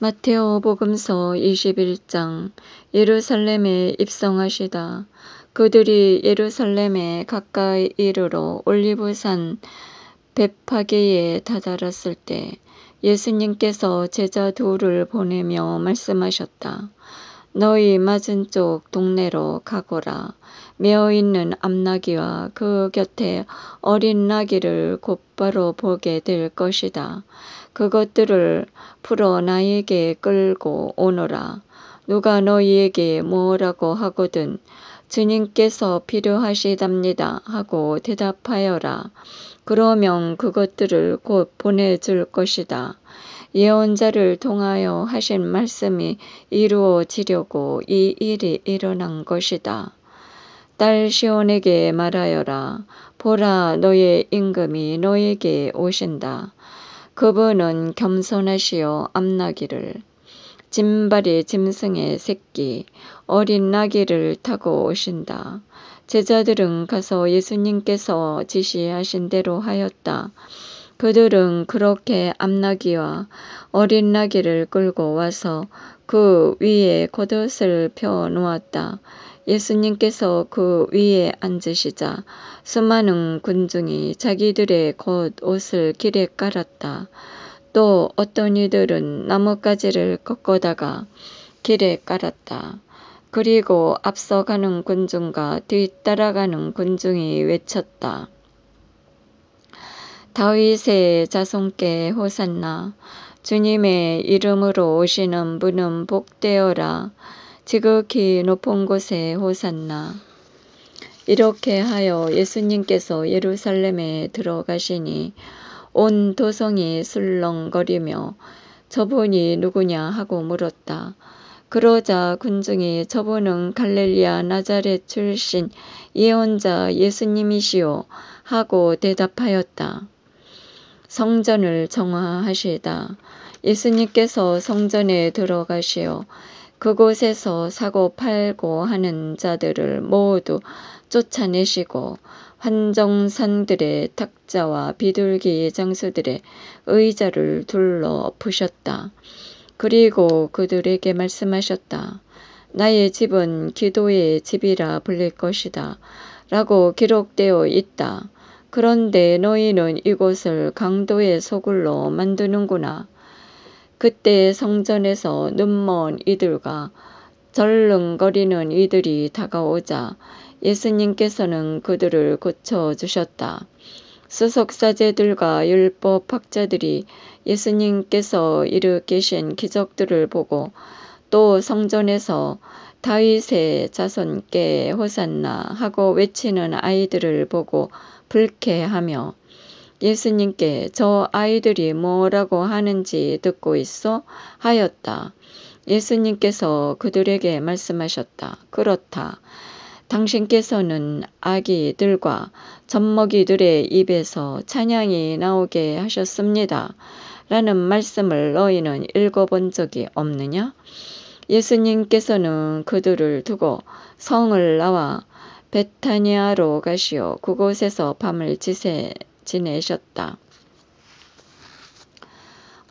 마테오 복음서 21장. 예루살렘에 입성하시다. 그들이 예루살렘에 가까이 이르러 올리브산 벳파게에 다다랐을 때 예수님께서 제자 둘을 보내며 말씀하셨다. 너희 맞은쪽 동네로 가거라. 메어있는 암나귀와 그 곁에 어린 나귀를 곧바로 보게 될 것이다. 그것들을 풀어 나에게 끌고 오너라. 누가 너희에게 뭐라고 하거든 주님께서 필요하시답니다 하고 대답하여라. 그러면 그것들을 곧 보내줄 것이다. 예언자를 통하여 하신 말씀이 이루어지려고 이 일이 일어난 것이다. 딸 시온에게 말하여라. 보라, 너의 임금이 너에게 오신다. 그분은 겸손하시어 암나귀를, 짐발이 짐승의 새끼, 어린 나귀를 타고 오신다. 제자들은 가서 예수님께서 지시하신 대로 하였다. 그들은 그렇게 암나귀와 어린 나귀를 끌고 와서 그 위에 겉옷을 펴 놓았다. 예수님께서 그 위에 앉으시자 수많은 군중이 자기들의 겉옷을 길에 깔았다. 또 어떤 이들은 나뭇가지를 꺾어다가 길에 깔았다. 그리고 앞서가는 군중과 뒤따라가는 군중이 외쳤다. 다윗의 자손께 호산나. 주님의 이름으로 오시는 분은 복되어라. 지극히 높은 곳에 호산나. 이렇게 하여 예수님께서 예루살렘에 들어가시니 온 도성이 술렁거리며 저분이 누구냐 하고 물었다. 그러자 군중이 저분은 갈릴리아 나자렛 출신 예언자 예수님이시오 하고 대답하였다. 성전을 정화하시다. 예수님께서 성전에 들어가시어 그곳에서 사고 팔고 하는 자들을 모두 쫓아내시고 환정산들의 탁자와 비둘기 장수들의 의자를 둘러 엎으셨다. 그리고 그들에게 말씀하셨다. 나의 집은 기도의 집이라 불릴 것이다. 라고 기록되어 있다. 그런데 너희는 이곳을 강도의 소굴로 만드는구나. 그때 성전에서 눈먼 이들과 절름거리는 이들이 다가오자 예수님께서는 그들을 고쳐주셨다. 수석사제들과 율법학자들이 예수님께서 일으키신 기적들을 보고 또 성전에서 다윗의 자손께 호산나 하고 외치는 아이들을 보고 불쾌하며 예수님께 저 아이들이 뭐라고 하는지 듣고 있어? 하였다. 예수님께서 그들에게 말씀하셨다. 그렇다. 당신께서는 아기들과 젖먹이들의 입에서 찬양이 나오게 하셨습니다. 라는 말씀을 너희는 읽어본 적이 없느냐? 예수님께서는 그들을 두고 성을 나와 베타니아로 가시어 그곳에서 밤을 지내셨다.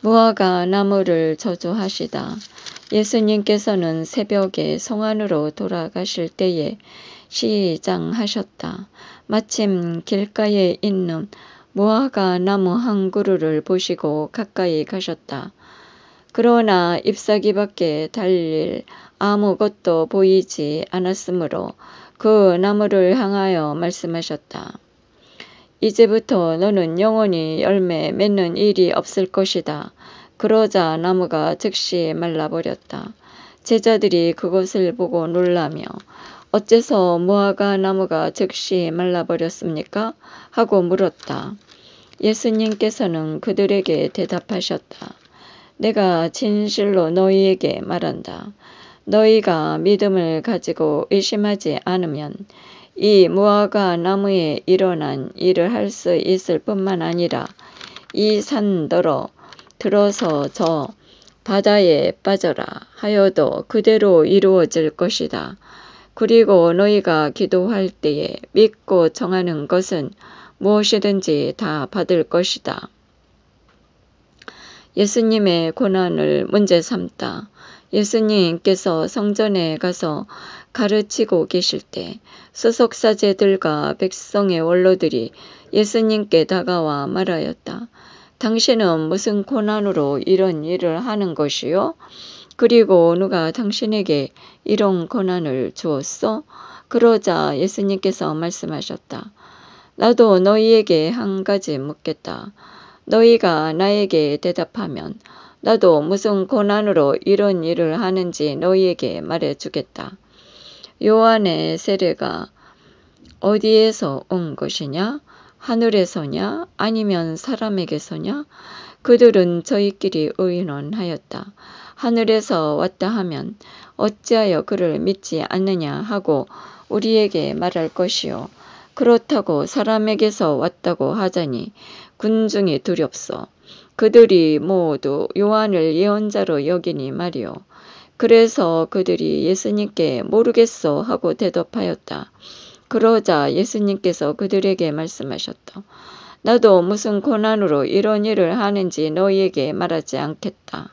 무화과 나무를 저주하시다. 예수님께서는 새벽에 성 안으로 돌아가실 때에 시장하셨다. 마침 길가에 있는 무화과 나무 한 그루를 보시고 가까이 가셨다. 그러나 잎사귀밖에 달릴 아무것도 보이지 않았으므로 그 나무를 향하여 말씀하셨다. 이제부터 너는 영원히 열매 맺는 일이 없을 것이다. 그러자 나무가 즉시 말라버렸다. 제자들이 그것을 보고 놀라며 어째서 무화과 나무가 즉시 말라버렸습니까? 하고 물었다. 예수님께서는 그들에게 대답하셨다. 내가 진실로 너희에게 말한다. 너희가 믿음을 가지고 의심하지 않으면 이 무화과 나무에 일어난 일을 할 수 있을 뿐만 아니라 이 산더러 들어서 저 바다에 빠져라 하여도 그대로 이루어질 것이다. 그리고 너희가 기도할 때에 믿고 정하는 것은 무엇이든지 다 받을 것이다. 예수님의 고난을 문제 삼다. 예수님께서 성전에 가서 가르치고 계실 때 소속사제들과 백성의 원로들이 예수님께 다가와 말하였다. 당신은 무슨 고난으로 이런 일을 하는 것이요? 그리고 누가 당신에게 이런 고난을 주었어? 그러자 예수님께서 말씀하셨다. 나도 너희에게 한 가지 묻겠다. 너희가 나에게 대답하면 나도 무슨 고난으로 이런 일을 하는지 너희에게 말해주겠다. 요한의 세례가 어디에서 온 것이냐? 하늘에서냐? 아니면 사람에게서냐? 그들은 저희끼리 의논하였다. 하늘에서 왔다 하면 어찌하여 그를 믿지 않느냐 하고 우리에게 말할 것이요. 그렇다고 사람에게서 왔다고 하자니 군중이 두렵소. 그들이 모두 요한을 예언자로 여기니 말이요. 그래서 그들이 예수님께 모르겠소 하고 대답하였다. 그러자 예수님께서 그들에게 말씀하셨다. 나도 무슨 고난으로 이런 일을 하는지 너희에게 말하지 않겠다.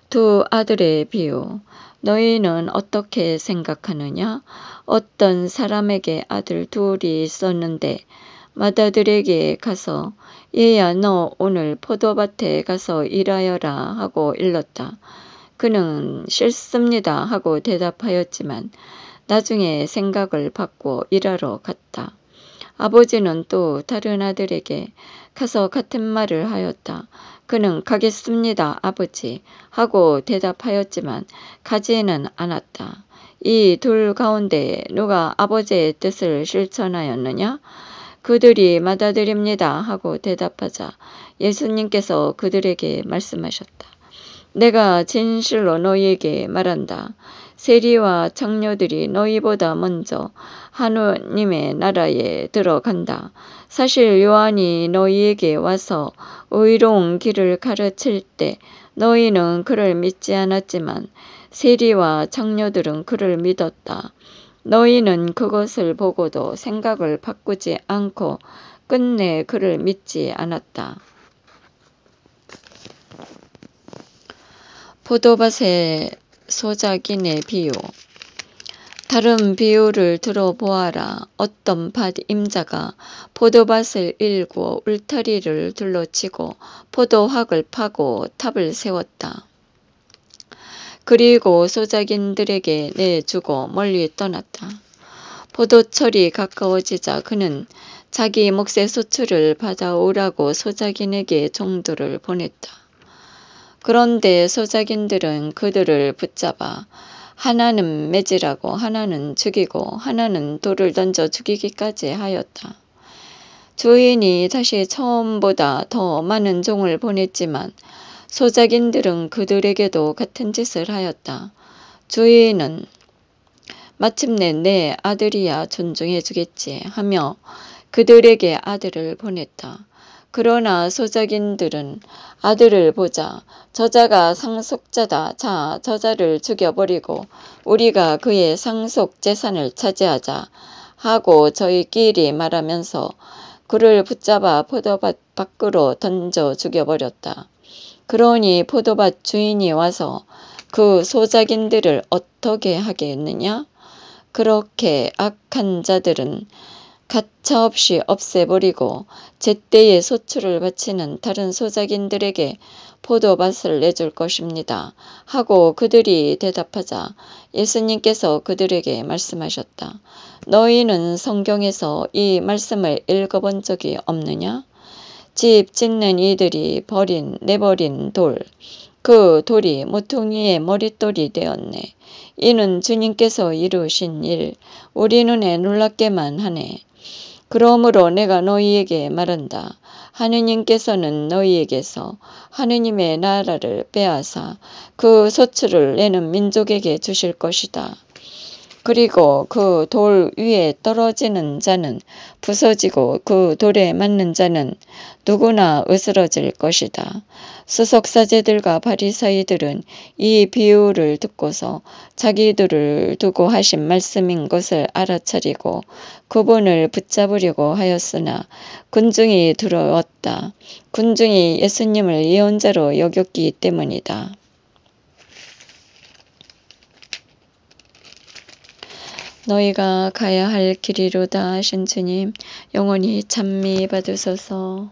두 아들의 비유. 너희는 어떻게 생각하느냐? 어떤 사람에게 아들 둘이 있었는데 맏아들에게 가서 얘야 너 오늘 포도밭에 가서 일하여라 하고 일렀다. 그는 싫습니다 하고 대답하였지만 나중에 생각을 바꿔 일하러 갔다. 아버지는 또 다른 아들에게 가서 같은 말을 하였다. 그는 가겠습니다 아버지 하고 대답하였지만 가지는 않았다. 이 둘 가운데 누가 아버지의 뜻을 실천하였느냐? 그들이 맏아들입니다 하고 대답하자 예수님께서 그들에게 말씀하셨다. 내가 진실로 너희에게 말한다. 세리와 장로들이 너희보다 먼저 하느님의 나라에 들어간다. 사실 요한이 너희에게 와서 의로운 길을 가르칠 때 너희는 그를 믿지 않았지만 세리와 장로들은 그를 믿었다. 너희는 그것을 보고도 생각을 바꾸지 않고 끝내 그를 믿지 않았다. 포도밭의 소작인의 비유. 다른 비유를 들어보아라. 어떤 밭 임자가 포도밭을 일구어 울타리를 둘러치고 포도학을 파고 탑을 세웠다. 그리고 소작인들에게 내주고 멀리 떠났다. 포도철이 가까워지자 그는 자기 몫의 소출을 받아오라고 소작인에게 종들을 보냈다. 그런데 소작인들은 그들을 붙잡아 하나는 매질하고 하나는 죽이고 하나는 돌을 던져 죽이기까지 하였다. 주인이 다시 처음보다 더 많은 종을 보냈지만 소작인들은 그들에게도 같은 짓을 하였다. 주인은 마침내 내 아들이야 존중해 주겠지 하며 그들에게 아들을 보냈다. 그러나 소작인들은 아들을 보자 저자가 상속자다. 자, 저자를 죽여버리고 우리가 그의 상속 재산을 차지하자 하고 저희끼리 말하면서 그를 붙잡아 포도밭 밖으로 던져 죽여버렸다. 그러니 포도밭 주인이 와서 그 소작인들을 어떻게 하겠느냐? 그렇게 악한 자들은 가차없이 없애버리고 제때에 소출을 바치는 다른 소작인들에게 포도밭을 내줄 것입니다. 하고 그들이 대답하자 예수님께서 그들에게 말씀하셨다. 너희는 성경에서 이 말씀을 읽어본 적이 없느냐? 집 짓는 이들이 내버린 돌, 그 돌이 모퉁이의 머릿돌이 되었네. 이는 주님께서 이루신 일, 우리 눈에 놀랍게만 하네. 그러므로 내가 너희에게 말한다. 하느님께서는 너희에게서 하느님의 나라를 빼앗아 그 소출을 내는 민족에게 주실 것이다. 그리고 그 돌 위에 떨어지는 자는 부서지고 그 돌에 맞는 자는 누구나 으스러질 것이다. 수석사제들과 바리사이들은 이 비유를 듣고서 자기들을 두고 하신 말씀인 것을 알아차리고 그분을 붙잡으려고 하였으나 군중이 두려웠다. 군중이 예수님을 예언자로 여겼기 때문이다. 너희가 가야 할 길이로다 하신 주님, 영원히 찬미 받으소서.